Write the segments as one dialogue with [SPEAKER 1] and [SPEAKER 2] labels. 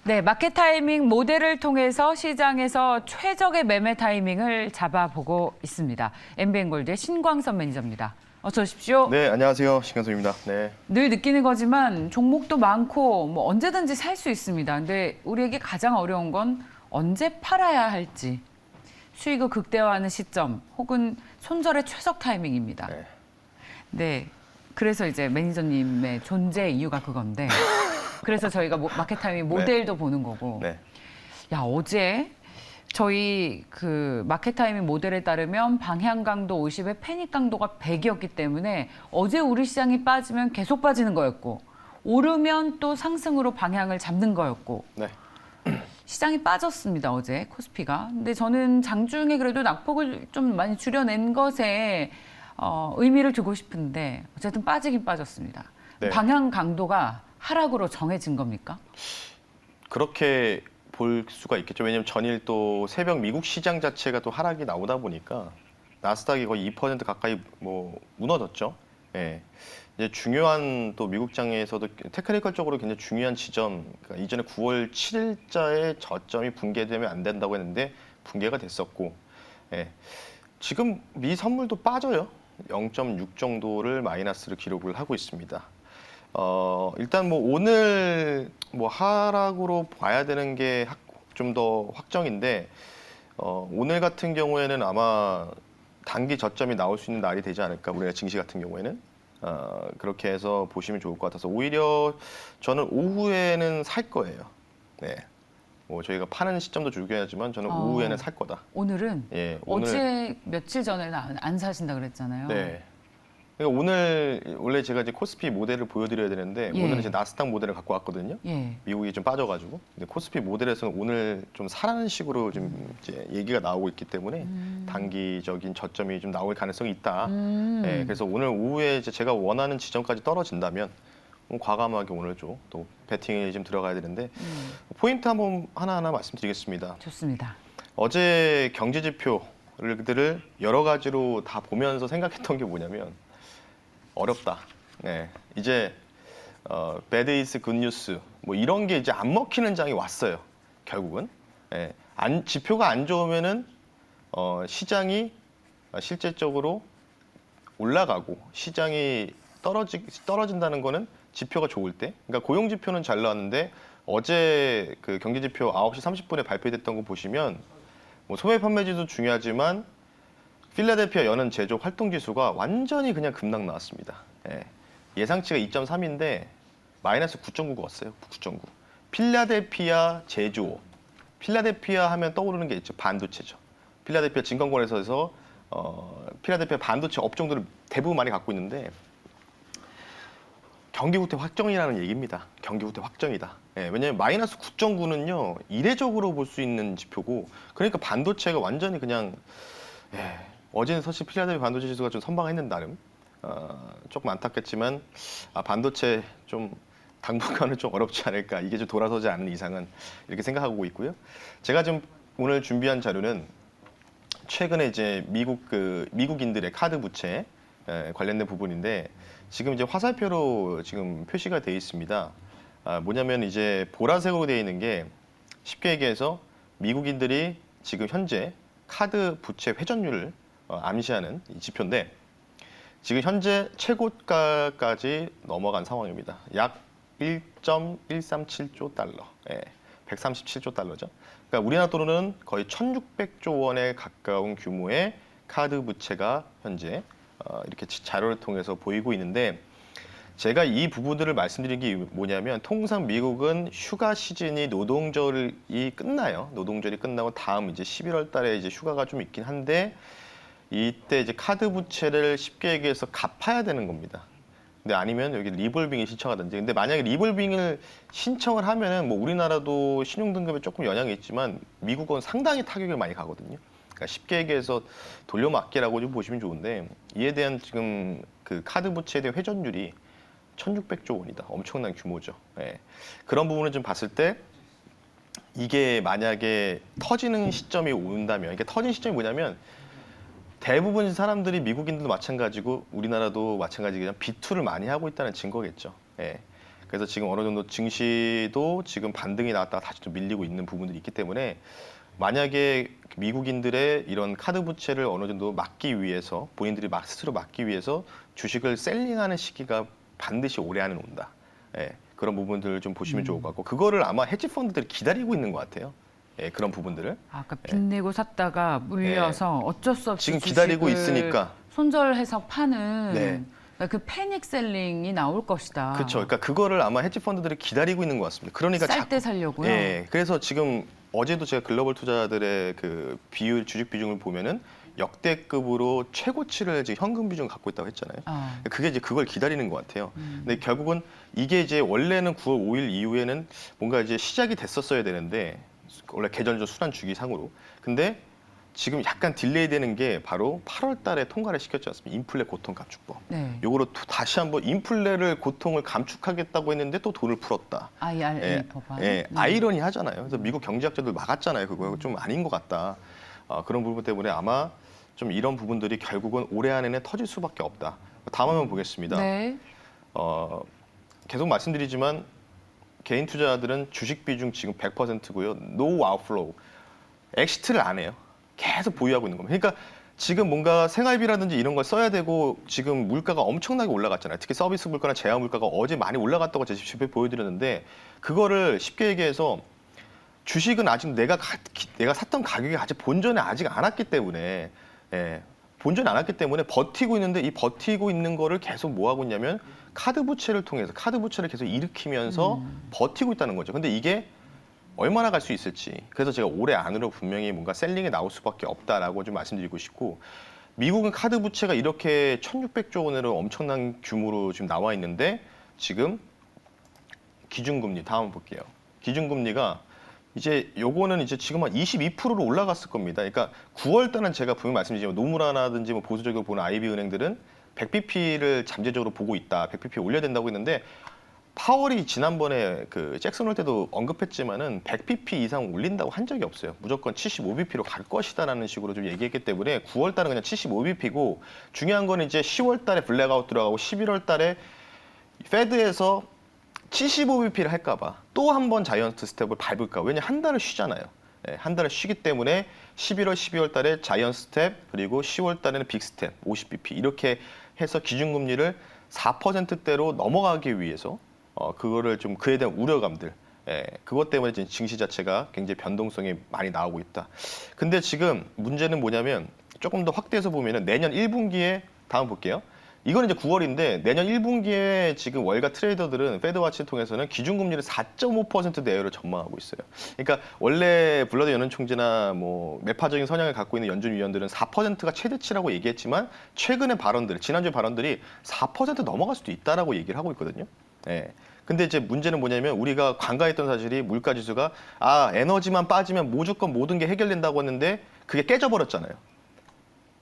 [SPEAKER 1] 네, 마켓 타이밍 모델을 통해서 시장에서 최적의 매매 타이밍을 잡아보고 있습니다. MBN골드의 신광선 매니저입니다. 어서 오십시오.
[SPEAKER 2] 네, 안녕하세요. 신광선입니다. 네.
[SPEAKER 1] 늘 느끼는 거지만 종목도 많고 뭐 언제든지 살 수 있습니다. 근데 우리에게 가장 어려운 건 언제 팔아야 할지, 수익을 극대화하는 시점 혹은 손절의 최적 타이밍입니다.
[SPEAKER 2] 네.
[SPEAKER 1] 네, 그래서 이제 매니저님의 존재 이유가 그건데 그래서 저희가 마켓 타이밍 모델도 보는 거고.
[SPEAKER 2] 네.
[SPEAKER 1] 야, 어제 저희 그 마켓 타이밍 모델에 따르면 방향 강도 50에 패닉 강도가 100이었기 때문에 어제 우리 시장이 빠지면 계속 빠지는 거였고 오르면 또 상승으로 방향을 잡는 거였고
[SPEAKER 2] 네.
[SPEAKER 1] 시장이 빠졌습니다, 어제 코스피가. 근데 저는 장중에 그래도 낙폭을 좀 많이 줄여낸 것에 의미를 두고 싶은데 어쨌든 빠지긴 빠졌습니다.
[SPEAKER 2] 네.
[SPEAKER 1] 방향 강도가 하락으로 정해진 겁니까?
[SPEAKER 2] 그렇게 볼 수가 있겠죠. 왜냐하면 전일 또 새벽 미국 시장 자체가 또 하락이 나오다 보니까 나스닥이 거의 2% 가까이 뭐 무너졌죠. 예. 이제 중요한 또 미국장에서도 테크니컬적으로 굉장히 중요한 지점, 그러니까 이전에 9월 7일자에 저점이 붕괴되면 안 된다고 했는데 붕괴가 됐었고, 예. 지금 미 선물도 빠져요. 0.6 정도를 마이너스를 기록을 하고 있습니다. 일단 뭐 오늘 뭐 하락으로 봐야 되는 게 좀 더 확정인데, 오늘 같은 경우에는 아마 단기 저점이 나올 수 있는 날이 되지 않을까, 우리가 증시 같은 경우에는. 그렇게 해서 보시면 좋을 것 같아서 오히려 저는 오후에는 살 거예요. 네. 뭐 저희가 파는 시점도 중요하지만 저는 오후에는 살 거다.
[SPEAKER 1] 오늘은
[SPEAKER 2] 예,
[SPEAKER 1] 어제 며칠 전에는 안 사신다 그랬잖아요.
[SPEAKER 2] 네. 그러니까 오늘 원래 제가 이제 코스피 모델을 보여드려야 되는데
[SPEAKER 1] 예.
[SPEAKER 2] 오늘은 이제 나스닥 모델을 갖고 왔거든요.
[SPEAKER 1] 예.
[SPEAKER 2] 미국이 좀 빠져가지고. 근데 코스피 모델에서는 오늘 좀 사라는 식으로 좀 이제 얘기가 나오고 있기 때문에 단기적인 저점이 좀 나올 가능성이 있다. 예, 그래서 오늘 오후에 이제 제가 원하는 지점까지 떨어진다면 과감하게 오늘 또 배팅에 좀 들어가야 되는데 포인트 한번 하나하나 말씀드리겠습니다.
[SPEAKER 1] 좋습니다.
[SPEAKER 2] 어제 경제 지표들을 여러 가지로 다 보면서 생각했던 게 뭐냐면 어렵다. 네, 이제 bad is good news 뭐 이런 게 이제 안 먹히는 장이 왔어요. 결국은 네, 지표가 안 좋으면은 시장이 실질적으로 올라가고 시장이 떨어진다는 거는 지표가 좋을 때. 그러니까 고용 지표는 잘 나왔는데 어제 그 경제 지표 9시 30분에 발표됐던 거 보시면 뭐 소매 판매지도 중요하지만 필라델피아 연은 제조 활동 지수가 완전히 그냥 급락 나왔습니다. 예. 예상치가 2.3인데 마이너스 9.9가 왔어요. 9.9. 필라델피아 제조업. 필라델피아 하면 떠오르는 게 있죠. 반도체죠. 필라델피아 증권거래소에서 필라델피아 반도체 업종들을 대부분 많이 갖고 있는데 경기 후퇴 확정이라는 얘기입니다. 경기 후퇴 확정이다. 예, 왜냐하면 마이너스 9.9는요 이례적으로 볼 수 있는 지표고, 그러니까 반도체가 완전히 그냥 어제는 사실 필라델피아 반도체 지수가 좀 선방했는 나름 조금 안타깝지만 반도체 좀 당분간은 좀 어렵지 않을까, 이게 좀 돌아서지 않는 이상은 이렇게 생각하고 있고요. 제가 지금 오늘 준비한 자료는 최근에 이제 미국인들의 카드 부채 관련된 부분인데 지금 이제 화살표로 지금 표시가 되어 있습니다. 뭐냐면 이제 보라색으로 되어 있는 게 쉽게 얘기해서 미국인들이 지금 현재 카드 부채 회전율을 암시하는 이 지표인데 지금 현재 최고가까지 넘어간 상황입니다. 약 1.137조 달러, 137조 달러죠. 그러니까 우리나라 돈으로는 거의 1,600조 원에 가까운 규모의 카드 부채가 현재 이렇게 자료를 통해서 보이고 있는데, 제가 이 부분들을 말씀드린 게 뭐냐면 통상 미국은 휴가 시즌이 노동절이 끝나요. 노동절이 끝나고 다음 이제 11월 달에 이제 휴가가 좀 있긴 한데 이때 이제 카드 부채를 쉽게 얘기해서 갚아야 되는 겁니다. 근데 아니면 여기 리볼빙을 신청하든지. 근데 만약에 리볼빙을 신청을 하면은 뭐 우리나라도 신용등급에 조금 영향이 있지만 미국은 상당히 타격을 많이 가거든요. 그러니까 쉽게 얘기해서 돌려막기라고 좀 보시면 좋은데 이에 대한 지금 그 카드 부채에 대한 회전율이 1,600조 원이다. 엄청난 규모죠. 예. 그런 부분을 좀 봤을 때 이게 만약에 터지는 시점이 온다면, 이게 터진 시점이 뭐냐면 대부분 사람들이 미국인들도 마찬가지고 우리나라도 마찬가지겠지만 비투를 많이 하고 있다는 증거겠죠. 예. 그래서 지금 어느 정도 증시도 지금 반등이 나왔다가 다시 좀 밀리고 있는 부분들이 있기 때문에 만약에 미국인들의 이런 카드 부채를 어느 정도 막기 위해서 본인들이 스스로 막기 위해서 주식을 셀링하는 시기가 반드시 올해 안에 온다. 예, 그런 부분들을 좀 보시면 좋을 것 같고 그거를 아마 헤지 펀드들이 기다리고 있는 것 같아요. 예, 그런 부분들을.
[SPEAKER 1] 아까 빚내고 샀다가 물려서 어쩔 수 없이
[SPEAKER 2] 지금 기다리고
[SPEAKER 1] 주식을
[SPEAKER 2] 있으니까.
[SPEAKER 1] 손절해서 파는
[SPEAKER 2] 네.
[SPEAKER 1] 그러니까 그 패닉 셀링이 나올 것이다.
[SPEAKER 2] 그렇죠. 그러니까 그거를 아마 헤지 펀드들이 기다리고 있는 것 같습니다. 그러니까
[SPEAKER 1] 쌀 때 살려고요.
[SPEAKER 2] 예, 그래서 지금 어제도 제가 글로벌 투자들의 그 비율 주식 비중을 보면은 역대급으로 최고치를 지금 현금 비중을 갖고 있다고 했잖아요.
[SPEAKER 1] 아.
[SPEAKER 2] 그게 이제 그걸 기다리는 것 같아요. 근데 결국은 이게 이제 원래는 9월 5일 이후에는 뭔가 이제 시작이 됐었어야 되는데 원래 계절적 순환 주기상으로. 근데 지금 약간 딜레이 되는 게 바로 8월 달에 통과를 시켰지 않습니까? 인플레 고통 감축법.
[SPEAKER 1] 네.
[SPEAKER 2] 요거로 다시 한번 인플레를 고통을 감축하겠다고 했는데 또 돈을 풀었다.
[SPEAKER 1] IRA
[SPEAKER 2] 예,
[SPEAKER 1] 법안.
[SPEAKER 2] 예, 아이러니 하잖아요. 그래서 미국 경제학자들 막았잖아요. 그거 좀 아닌 것 같다. 그런 부분 때문에 아마 좀 이런 부분들이 결국은 올해 안에는 터질 수밖에 없다. 다음 한번 보겠습니다.
[SPEAKER 1] 네.
[SPEAKER 2] 계속 말씀드리지만 개인 투자자들은 주식 비중 지금 100%고요. No outflow. 엑시트를 안 해요. 계속 보유하고 있는 겁니다. 그러니까 지금 뭔가 생활비라든지 이런 걸 써야 되고 지금 물가가 엄청나게 올라갔잖아요. 특히 서비스 물가나 제한 물가가 어제 많이 올라갔다고 제가 집에 보여드렸는데 그거를 쉽게 얘기해서 주식은 아직 내가 샀던 가격이 아직 본전에 아직 안 왔기 때문에 예, 본전에 안 왔기 때문에 버티고 있는데 이 버티고 있는 거를 계속 뭐 하고 있냐면 카드 부채를 통해서 카드 부채를 계속 일으키면서 버티고 있다는 거죠. 근데 이게 얼마나 갈 수 있을지. 그래서 제가 올해 안으로 분명히 뭔가 셀링이 나올 수밖에 없다라고 좀 말씀드리고 싶고 미국은 카드 부채가 이렇게 1,600조 원으로 엄청난 규모로 지금 나와 있는데 지금 기준금리 다음 볼게요. 기준금리가 이제 요거는 이제 지금 한 22%로 올라갔을 겁니다. 그러니까 9월 달은 제가 분명히 말씀드리지만 노무라라든지 뭐 보수적으로 보는 IB 은행들은 100bp를 잠재적으로 보고 있다. 100bp 올려야 된다고 했는데 파월이 지난번에 그 잭슨 홀 때도 언급했지만은 100bp 이상 올린다고 한 적이 없어요. 무조건 75bp로 갈 것이다라는 식으로 좀 얘기했기 때문에 9월 달은 그냥 75bp고 중요한 건 이제 10월 달에 블랙아웃 들어가고 11월 달에 페드에서 75bp를 할까 봐 또 한 번 자이언트 스텝을 밟을까. 왜냐 한 달을 쉬잖아요. 예, 한 달을 쉬기 때문에 11월, 12월 달에 자이언트 스텝 그리고 10월 달에는 빅 스텝 50bp 이렇게 해서 기준금리를 4%대로 넘어가기 위해서 그거를 좀 그에 대한 우려감들 그것 때문에 지금 증시 자체가 굉장히 변동성이 많이 나오고 있다. 근데 지금 문제는 뭐냐면 조금 더 확대해서 보면은 내년 1분기에 다음 볼게요. 이건 이제 9월인데 내년 1분기에 지금 월가 트레이더들은 페드와치를 통해서는 기준금리를 4.5% 내외로 전망하고 있어요. 그러니까 원래 블러드 연은 총재나 뭐 매파적인 성향을 갖고 있는 연준 위원들은 4%가 최대치라고 얘기했지만 최근의 발언들, 지난주 발언들이 4% 넘어갈 수도 있다라고 얘기를 하고 있거든요. 예. 근데 이제 문제는 뭐냐면 우리가 간과했던 사실이 물가 지수가 에너지만 빠지면 무조건 모든 게 해결된다고 했는데 그게 깨져버렸잖아요.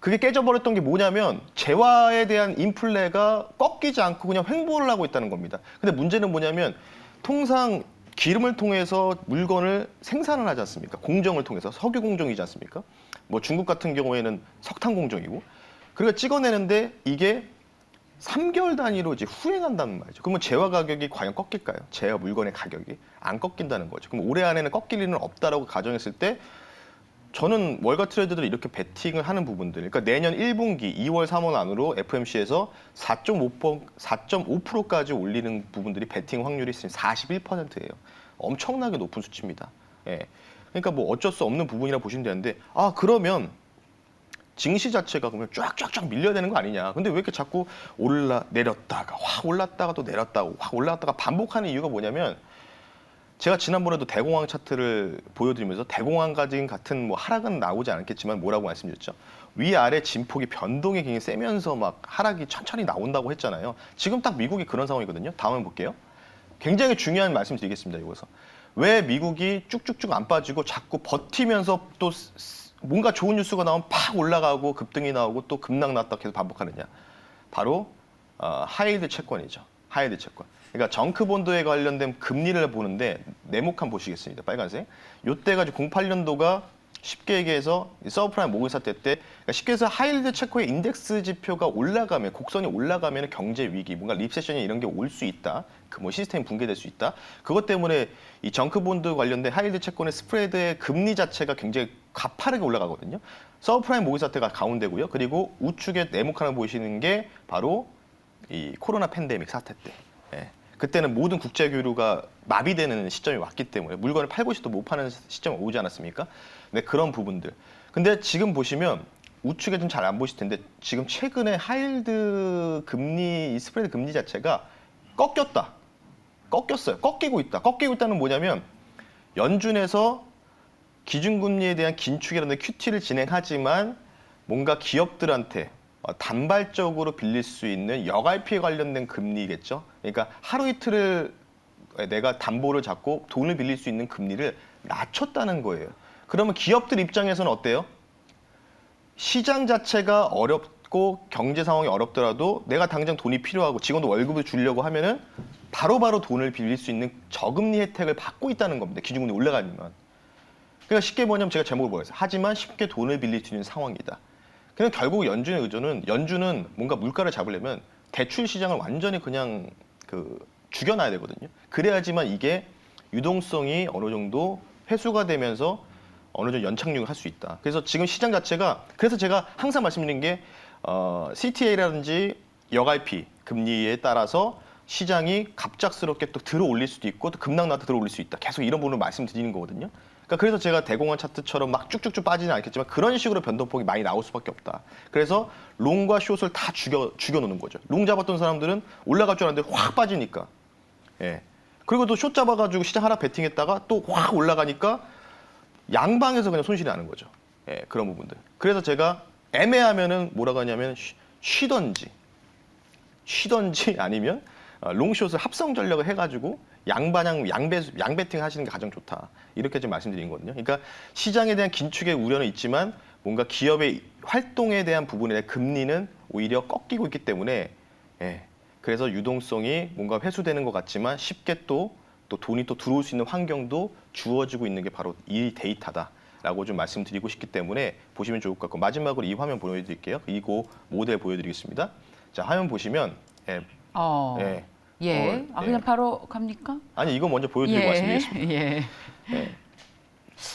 [SPEAKER 2] 그게 깨져버렸던 게 뭐냐면 재화에 대한 인플레가 꺾이지 않고 그냥 횡보를 하고 있다는 겁니다. 근데 문제는 뭐냐면 통상 기름을 통해서 물건을 생산을 하지 않습니까? 공정을 통해서 석유 공정이지 않습니까? 뭐 중국 같은 경우에는 석탄 공정이고 그러니까 찍어내는데 이게 3개월 단위로 이제 후행한다는 말이죠. 그러면 재화 가격이 과연 꺾일까요? 재화 물건의 가격이 안 꺾인다는 거죠. 그럼 올해 안에는 꺾일 일은 없다라고 가정했을 때 저는 월가 트레이더들이 이렇게 베팅을 하는 부분들, 그러니까 내년 1분기 2월, 3월 안으로 FMC에서 4.5%까지 올리는 부분들이 베팅 확률이 41%예요. 엄청나게 높은 수치입니다. 예. 그러니까 뭐 어쩔 수 없는 부분이라 보시면 되는데, 그러면 증시 자체가 그러면 쫙쫙쫙 밀려야 되는 거 아니냐. 근데 왜 이렇게 자꾸 내렸다가 확 올랐다가 또 내렸다가 확 올랐다가 반복하는 이유가 뭐냐면 제가 지난번에도 대공황 차트를 보여드리면서 대공황까지 같은 뭐 하락은 나오지 않겠지만 뭐라고 말씀드렸죠. 위아래 진폭이 변동이 굉장히 세면서 막 하락이 천천히 나온다고 했잖아요. 지금 딱 미국이 그런 상황이거든요. 다음을 볼게요. 굉장히 중요한 말씀 드리겠습니다. 이거서. 왜 미국이 쭉쭉쭉 안 빠지고 자꾸 버티면서 또 뭔가 좋은 뉴스가 나오면 팍 올라가고 급등이 나오고 또 급락 났다 계속 반복하느냐. 바로 하이드 채권이죠. 하이드 채권. 그러니까 정크본드에 관련된 금리를 보는데 네모칸 보시겠습니다. 빨간색. 요때가 08년도가 쉽게 얘기해서 이 서브프라임 모기 사태 때 그러니까 쉽게 해서 하이힐드 체코의 인덱스 지표가 올라가면 곡선이 올라가면 경제 위기, 뭔가 리세션이 이런 게 올 수 있다. 그 뭐 시스템이 붕괴될 수 있다. 그것 때문에 이 정크본드 관련된 하이힐드 채권의 스프레드의 금리 자체가 굉장히 가파르게 올라가거든요. 서브프라임 모기 사태가 가운데고요. 그리고 우측에 네모칸 하나 보이시는 게 바로 이 코로나 팬데믹 사태 때. 예. 그때는 모든 국제 교류가 마비되는 시점이 왔기 때문에 물건을 팔고 싶어도 못 파는 시점이 오지 않았습니까? 네, 그런 부분들. 근데 지금 보시면 우측에 좀 잘 안 보실 텐데 지금 최근에 하이힐드 금리, 이 스프레드 금리 자체가 꺾였다. 꺾였어요. 꺾이고 있다. 꺾이고 있다는 뭐냐면 연준에서 기준금리에 대한 긴축이라는 QT를 진행하지만 뭔가 기업들한테 단발적으로 빌릴 수 있는 여갈피에 관련된 금리겠죠. 그러니까 하루 이틀을 내가 담보를 잡고 돈을 빌릴 수 있는 금리를 낮췄다는 거예요. 그러면 기업들 입장에서는 어때요? 시장 자체가 어렵고 경제 상황이 어렵더라도 내가 당장 돈이 필요하고 직원도 월급을 주려고 하면은 바로바로 돈을 빌릴 수 있는 저금리 혜택을 받고 있다는 겁니다. 기준금리 올라가면. 그러니까 쉽게 뭐냐면 제가 제목을 보였어요. 하지만 쉽게 돈을 빌릴 수 있는 상황이다. 그냥 결국 연준의 의도는 연준은 뭔가 물가를 잡으려면 대출 시장을 완전히 그냥 죽여놔야 되거든요. 그래야지만 이게 유동성이 어느 정도 회수가 되면서 어느 정도 연착륙을 할 수 있다. 그래서 지금 시장 자체가 그래서 제가 항상 말씀드린 게 CTA라든지 여갈피 금리에 따라서 시장이 갑작스럽게 또 들어 올릴 수도 있고 또 급락 나도 들어 올릴 수 있다. 계속 이런 부분을 말씀드리는 거거든요. 그러니까 그래서 제가 대공원 차트처럼 막 쭉쭉쭉 빠지는 않겠지만 그런 식으로 변동폭이 많이 나올 수밖에 없다. 그래서 롱과 숏을 다 죽여놓는 거죠. 롱 잡았던 사람들은 올라갈 줄 알았는데 확 빠지니까. 예. 그리고 또 숏 잡아가지고 시장 하락 베팅했다가 또 확 올라가니까 양방에서 그냥 손실이 나는 거죠. 예, 그런 부분들. 그래서 제가 애매하면은 뭐라고 하냐면 쉬던지 아니면 롱숏을 합성 전략을 해가지고 양배팅 하시는 게 가장 좋다. 이렇게 좀 말씀드린 거거든요. 그러니까 시장에 대한 긴축의 우려는 있지만 뭔가 기업의 활동에 대한 부분에 대한 금리는 오히려 꺾이고 있기 때문에 그래서 유동성이 뭔가 회수되는 것 같지만 쉽게 또 돈이 또 들어올 수 있는 환경도 주어지고 있는 게 바로 이 데이터다라고 좀 말씀드리고 싶기 때문에 보시면 좋을 것 같고 마지막으로 이 화면 보여드릴게요. 이거 모델 보여드리겠습니다. 자, 화면 보시면
[SPEAKER 1] 그냥 바로 갑니까?
[SPEAKER 2] 아니 이거 먼저 보여드리고 말씀드리겠습니다.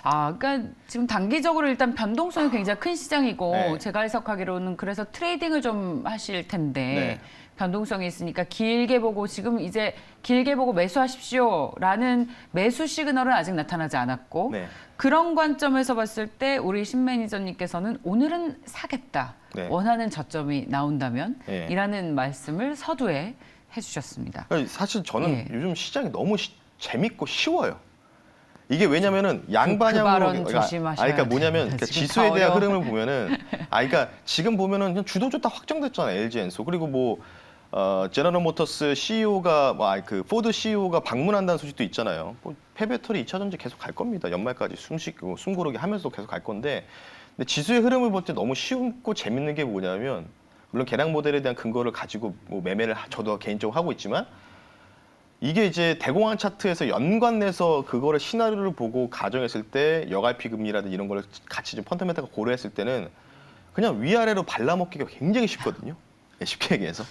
[SPEAKER 1] 그러니까 지금 단기적으로 일단 변동성이 굉장히 큰 시장이고 제가 해석하기로는 그래서 트레이딩을 좀 하실 텐데 변동성이 있으니까 길게 보고 지금 이제 길게 보고 매수하십시오라는 매수 시그널은 아직 나타나지 않았고 그런 관점에서 봤을 때 우리 신 매니저님께서는 오늘은 사겠다. 원하는 저점이 나온다면 이라는 말씀을 서두에 해주셨습니다.
[SPEAKER 2] 사실 저는 요즘 시장이 너무 재밌고 쉬워요. 이게 왜냐면은 양방향으로 그러니까 뭐냐면 그러니까 지수에 대한 흐름을 보면은 그러니까 지금 보면은 그냥 주도주 다 확정됐잖아요. LG 엔소 그리고 뭐 제너럴 모터스 CEO가 포드 CEO가 방문한다는 소식도 있잖아요. 뭐 폐배터리 2차 전지 계속 갈 겁니다. 연말까지 숨고르기 하면서 계속 갈 건데 근데 지수의 흐름을 볼 때 너무 쉽고 재밌는 게 뭐냐면 물론 개량 모델에 대한 근거를 가지고 뭐 매매를 저도 개인적으로 하고 있지만 이게 이제 대공황 차트에서 연관내서 그거를 시나리오를 보고 가정했을 때 여갈피 금리라든지 이런 걸 같이 좀 펀더멘탈과 고려했을 때는 그냥 위아래로 발라먹기가 굉장히 쉽거든요. 쉽게 얘기해서.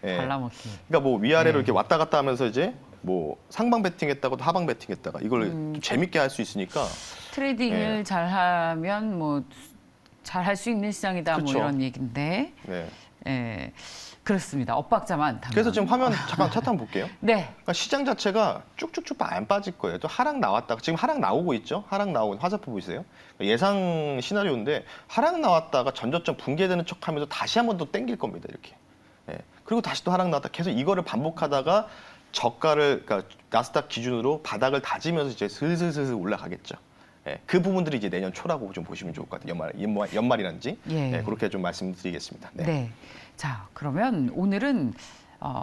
[SPEAKER 1] 발라먹기.
[SPEAKER 2] 그러니까 뭐 위아래로 이렇게 왔다 갔다 하면서 이제 뭐 상방 베팅했다가도 하방 베팅했다가 이걸 좀 재밌게 할 수 있으니까
[SPEAKER 1] 트레이딩을 잘하면 뭐 잘할 수 있는 시장이다.
[SPEAKER 2] 그렇죠.
[SPEAKER 1] 뭐 이런 얘기인데. 그렇습니다. 엇박자만.
[SPEAKER 2] 그래서 지금 화면 잠깐 차트 한번 볼게요. 그러니까 시장 자체가 쭉쭉쭉 안 빠질 거예요. 또 하락 나왔다가 지금 하락 나오고 있죠. 하락 나오고 화살표 보이세요? 예상 시나리오인데 하락 나왔다가 전저점 붕괴되는 척하면서 다시 한 번 더 땡길 겁니다. 이렇게. 그리고 다시 또 하락 나왔다. 계속 이거를 반복하다가 저가를 그러니까 나스닥 기준으로 바닥을 다지면서 이제 슬슬 올라가겠죠. 그 부분들이 이제 내년 초라고 좀 보시면 좋을 것 같아요. 연말이란지 그렇게 좀 말씀드리겠습니다.
[SPEAKER 1] 자, 그러면 오늘은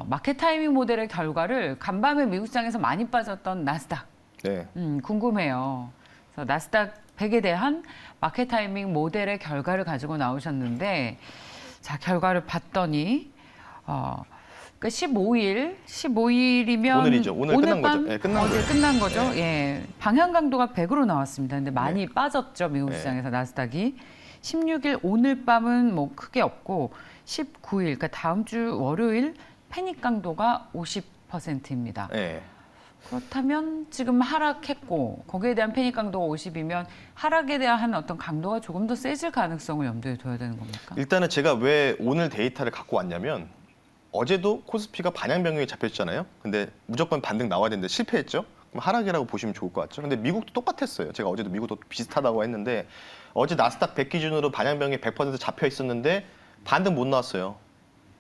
[SPEAKER 1] 마켓 타이밍 모델의 결과를 간밤에 미국 시장에서 많이 빠졌던 나스닥 궁금해요. 그래서 나스닥 100에 대한 마켓 타이밍 모델의 결과를 가지고 나오셨는데 자, 결과를 봤더니 그러니까 15일이면
[SPEAKER 2] 오늘이죠. 오늘 끝난 거죠. 예, 끝난
[SPEAKER 1] 어제
[SPEAKER 2] 거죠.
[SPEAKER 1] 끝난 거죠. 예. 방향 강도가 100으로 나왔습니다. 근데 많이 빠졌죠. 미국
[SPEAKER 2] 네.
[SPEAKER 1] 시장에서 나스닥이. 16일 오늘 밤은 뭐 크게 없고 19일 그러니까 다음 주 월요일 패닉 강도가 50%입니다.
[SPEAKER 2] 예.
[SPEAKER 1] 그렇다면 지금 하락했고 거기에 대한 패닉 강도가 50이면 하락에 대한 어떤 강도가 조금 더 세질 가능성을 염두에 둬야 되는 겁니까?
[SPEAKER 2] 일단은 제가 왜 오늘 데이터를 갖고 왔냐면 어제도 코스피가 반향변경에 잡혔잖아요. 근데 무조건 반등 나와야 되는데 실패했죠. 그럼 하락이라고 보시면 좋을 것 같죠. 근데 미국도 똑같았어요. 제가 어제도 미국도 비슷하다고 했는데 어제 나스닥 100 기준으로 반향변경이 100% 잡혀 있었는데 반등 못 나왔어요.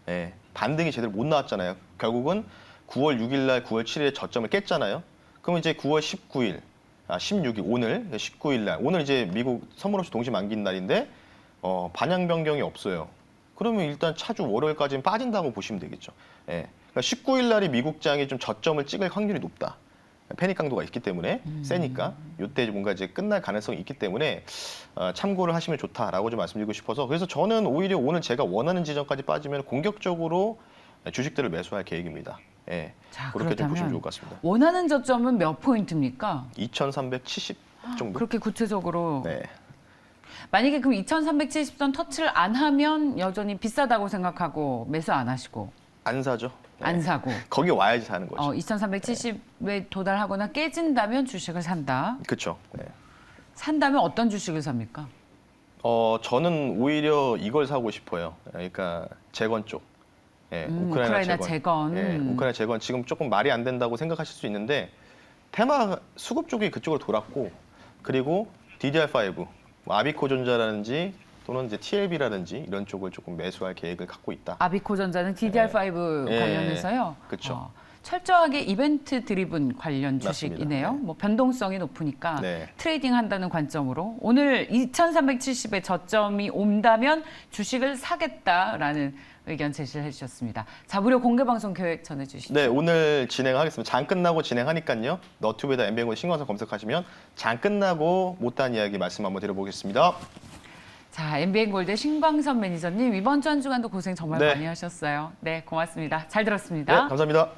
[SPEAKER 2] 예, 반등이 제대로 못 나왔잖아요. 결국은 9월 6일 날 9월 7일에 저점을 깼잖아요. 그럼 이제 9월 19일, 16일 오늘 19일 날 오늘 이제 미국 선물없이 동시 만기인 날인데 반향 변경이 없어요. 그러면 일단 차주 월요일까지는 빠진다고 보시면 되겠죠. 예. 그러니까 19일 날이 미국장이 좀 저점을 찍을 확률이 높다. 패닉 강도가 있기 때문에 세니까 이때 뭔가 이제 끝날 가능성이 있기 때문에 참고를 하시면 좋다라고 좀 말씀드리고 싶어서 그래서 저는 오히려 오늘 제가 원하는 지점까지 빠지면 공격적으로 주식들을 매수할 계획입니다. 예.
[SPEAKER 1] 자,
[SPEAKER 2] 그렇게 좀 보시면
[SPEAKER 1] 그렇다면
[SPEAKER 2] 좋을 것 같습니다.
[SPEAKER 1] 원하는 저점은 몇 포인트입니까?
[SPEAKER 2] 2,370 정도.
[SPEAKER 1] 그렇게 구체적으로
[SPEAKER 2] 네.
[SPEAKER 1] 만약에 그럼 2,370선 터치를 안 하면 여전히 비싸다고 생각하고 매수 안 하시고
[SPEAKER 2] 안 사죠. 네.
[SPEAKER 1] 안 사고
[SPEAKER 2] 거기 와야지 사는 거죠.
[SPEAKER 1] 2,370에 도달하거나 깨진다면 주식을 산다.
[SPEAKER 2] 그렇죠. 네.
[SPEAKER 1] 산다면 어떤 주식을 삽니까?
[SPEAKER 2] 저는 오히려 이걸 사고 싶어요. 그러니까 재건 쪽. 예,
[SPEAKER 1] 우크라이나 재건.
[SPEAKER 2] 예, 우크라이나 재건 지금 조금 말이 안 된다고 생각하실 수 있는데 테마 수급 쪽이 그쪽으로 돌았고 그리고 DDR5, 뭐 아비코전자라든지 또는 이제 TLB라든지 이런 쪽을 조금 매수할 계획을 갖고 있다.
[SPEAKER 1] 아비코전자는 DDR5
[SPEAKER 2] 예.
[SPEAKER 1] 관련해서요.
[SPEAKER 2] 그쵸.
[SPEAKER 1] 철저하게 이벤트 드리븐 관련
[SPEAKER 2] 맞습니다.
[SPEAKER 1] 주식이네요.
[SPEAKER 2] 네.
[SPEAKER 1] 뭐 변동성이 높으니까
[SPEAKER 2] 네.
[SPEAKER 1] 트레이딩 한다는 관점으로 오늘 2,370의 저점이 온다면 주식을 사겠다라는 의견 제시를 해주셨습니다. 자, 무료 공개 방송 계획 전해주시죠.
[SPEAKER 2] 네, 오늘 진행하겠습니다. 장 끝나고 진행하니까요. 너튜브에다 MBN고 신광선 검색하시면 장 끝나고 못다한 이야기 말씀 한번 드려보겠습니다.
[SPEAKER 1] 자, MBN골드 신광선 매니저님 이번 주 한 주간도 고생 정말
[SPEAKER 2] 네.
[SPEAKER 1] 많이 하셨어요. 네, 고맙습니다. 잘
[SPEAKER 2] 네,
[SPEAKER 1] 들었습니다.
[SPEAKER 2] 감사합니다.